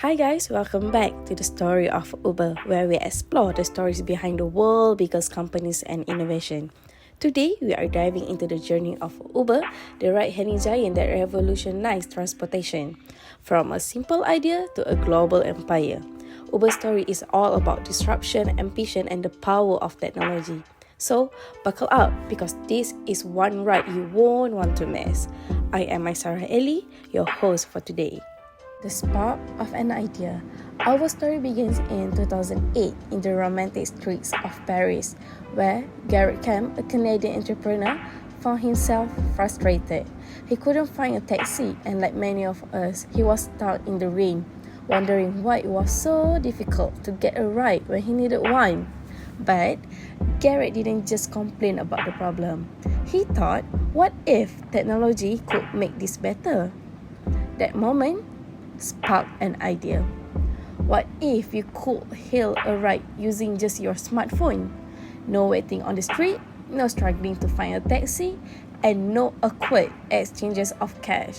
Hi guys, welcome back to the story of Uber, where we explore the stories behind the world's biggest companies and innovation. Today, we are diving into the journey of Uber, the ride-hailing giant that revolutionized transportation. From a simple idea to a global empire, Uber's story is all about disruption, ambition, and the power of technology. So, buckle up because this is one ride you won't want to miss. I am Maisara Eli, your host for today. The spark of an idea. Our story begins in 2008 in the romantic streets of Paris, where Garrett Camp, a Canadian entrepreneur, found himself frustrated. He couldn't find a taxi, and like many of us, he was stuck in the rain, wondering why it was so difficult to get a ride when he needed one. But Garrett didn't just complain about the problem. He thought, what if technology could make this better? That moment sparked an idea. What if you could hail a ride using just your smartphone? No waiting on the street, no struggling to find a taxi, and no awkward exchanges of cash.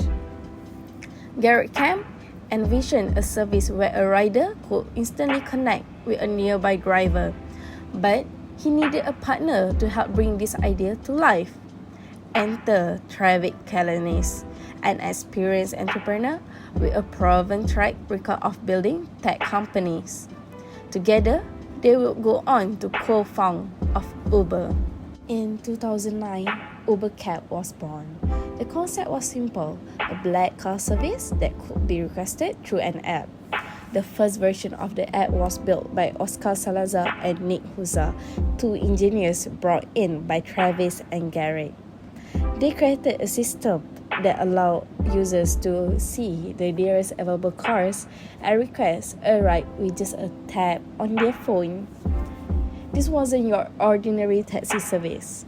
Garrett Camp envisioned a service where a rider could instantly connect with a nearby driver, but he needed a partner to help bring this idea to life. Enter Travis Kalanick, an experienced entrepreneur with a proven track record of building tech companies. Together, they will go on to co-found of Uber. In 2009, Uber Cab was born. The concept was simple, a black car service that could be requested through an app. The first version of the app was built by Oscar Salazar and Nick Huza, two engineers brought in by Travis and Garrett. They created a system that allowed users to see the nearest available cars and request a ride with just a tap on their phone. This wasn't your ordinary taxi service.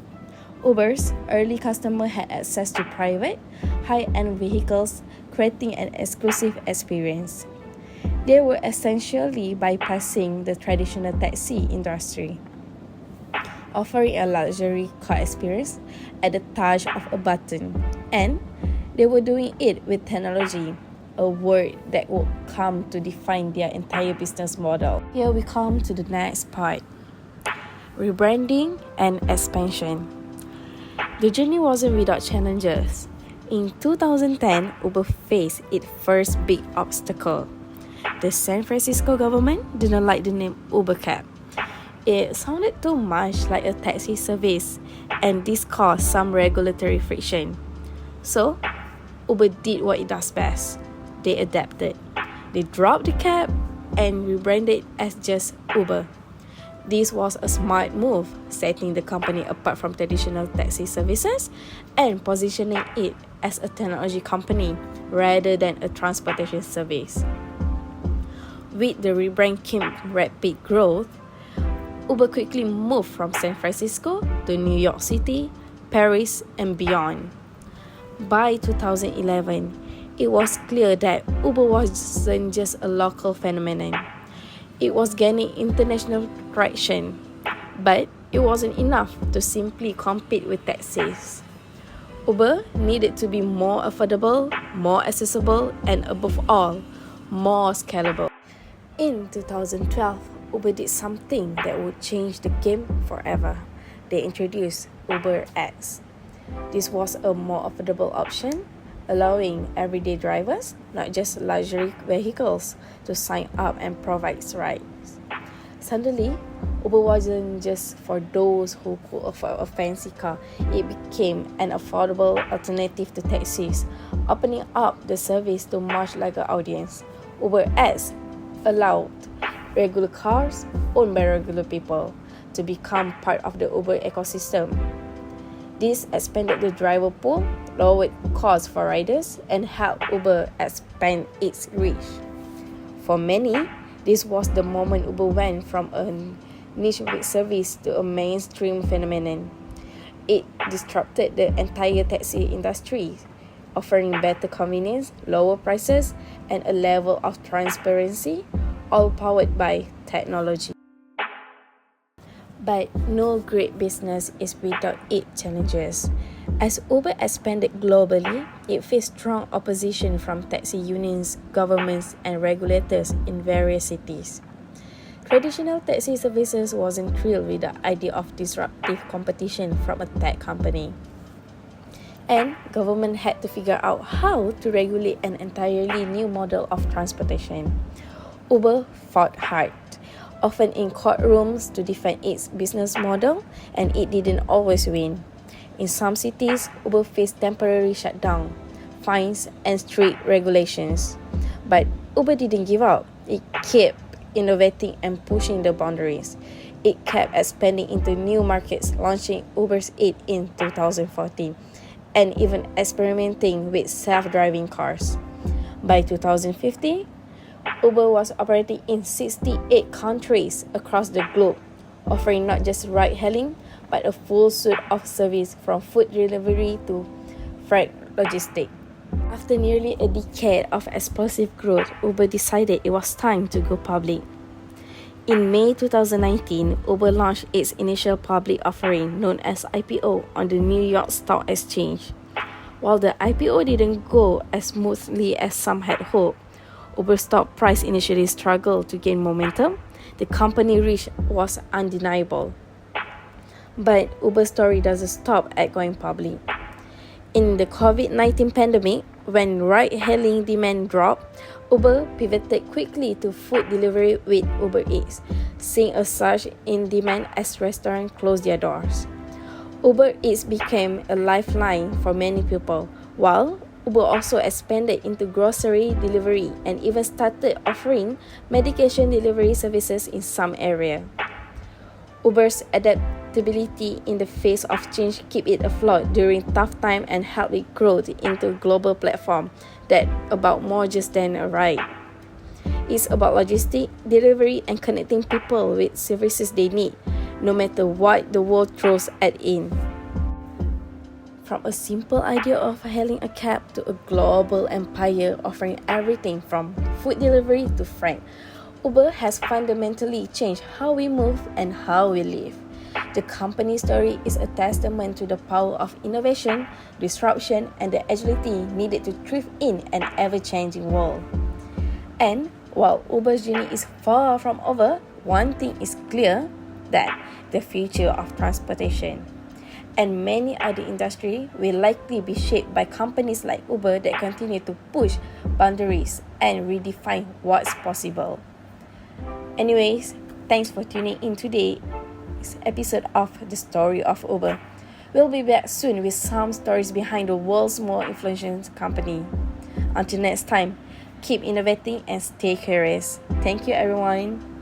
Uber's early customers had access to private, high-end vehicles, creating an exclusive experience. They were essentially bypassing the traditional taxi industry, offering a luxury car experience at the touch of a button, and they were doing it with technology, a word that would come to define their entire business model. Here we come to the next part, rebranding and expansion. The journey wasn't without challenges. In 2010, Uber faced its first big obstacle. The San Francisco government didn't like the name Uber Cab. It sounded too much like a taxi service, and this caused some regulatory friction. So, Uber did what it does best. They adapted. They dropped the cab and rebranded as just Uber. This was a smart move, setting the company apart from traditional taxi services and positioning it as a technology company rather than a transportation service. With the rebrand came rapid growth. Uber quickly moved from San Francisco to New York City, Paris, and beyond. By 2011, it was clear that Uber wasn't just a local phenomenon. It was gaining international traction, but it wasn't enough to simply compete with taxis. Uber needed to be more affordable, more accessible, and above all, more scalable. In 2012, Uber did something that would change the game forever. They introduced UberX. This was a more affordable option, allowing everyday drivers, not just luxury vehicles, to sign up and provide rides. Suddenly, Uber wasn't just for those who could afford a fancy car. It became an affordable alternative to taxis, opening up the service to much larger audience. UberX allowed regular cars owned by regular people to become part of the Uber ecosystem. This expanded the driver pool, lowered costs for riders, and helped Uber expand its reach. For many, this was the moment Uber went from a niche service to a mainstream phenomenon. It disrupted the entire taxi industry, offering better convenience, lower prices, and a level of transparency, all powered by technology. But no great business is without its challenges. As Uber expanded globally, It faced strong opposition from taxi unions, governments, and regulators in various cities. Traditional taxi services wasn't thrilled with the idea of disruptive competition from a tech company. And government had to figure out how to regulate an entirely new model of transportation. Uber fought hard, often in courtrooms to defend its business model, and it didn't always win. In some cities, Uber faced temporary shutdown, fines, and strict regulations. But Uber didn't give up. It kept innovating and pushing the boundaries. It kept expanding into new markets, launching Uber's Eats in 2014, and even experimenting with self-driving cars. By 2015, Uber was operating in 68 countries across the globe, offering not just ride-hailing, but a full suite of service from food delivery to freight logistics. After nearly a decade of explosive growth, Uber decided it was time to go public. In May 2019, Uber launched its initial public offering known as IPO on the New York Stock Exchange. While the IPO didn't go as smoothly as some had hoped, Uber's stock price initially struggled to gain momentum. The company reach was undeniable. But Uber's story doesn't stop at going public. In the COVID-19 pandemic, when ride-hailing demand dropped, Uber pivoted quickly to food delivery with Uber Eats, seeing a surge in demand as restaurants closed their doors. Uber Eats became a lifeline for many people, while Uber also expanded into grocery delivery and even started offering medication delivery services in some areas. Uber's adaptability in the face of change keep it afloat during tough time and help it grow into a global platform that about more just than a ride. It's about logistics, delivery, and connecting people with services they need, no matter what the world throws at it. From a simple idea of hailing a cab to a global empire offering everything from food delivery to freight, Uber has fundamentally changed how we move and how we live. The company story is a testament to the power of innovation, disruption, and the agility needed to thrive in an ever-changing world. And while Uber's journey is far from over, one thing is clear, that the future of transportation and many other industries will likely be shaped by companies like Uber that continue to push boundaries and redefine what's possible. Anyways, thanks for tuning in today's episode of The Story of Uber. We'll be back soon with some stories behind the world's most influential company. Until next time, keep innovating and stay curious. Thank you, everyone.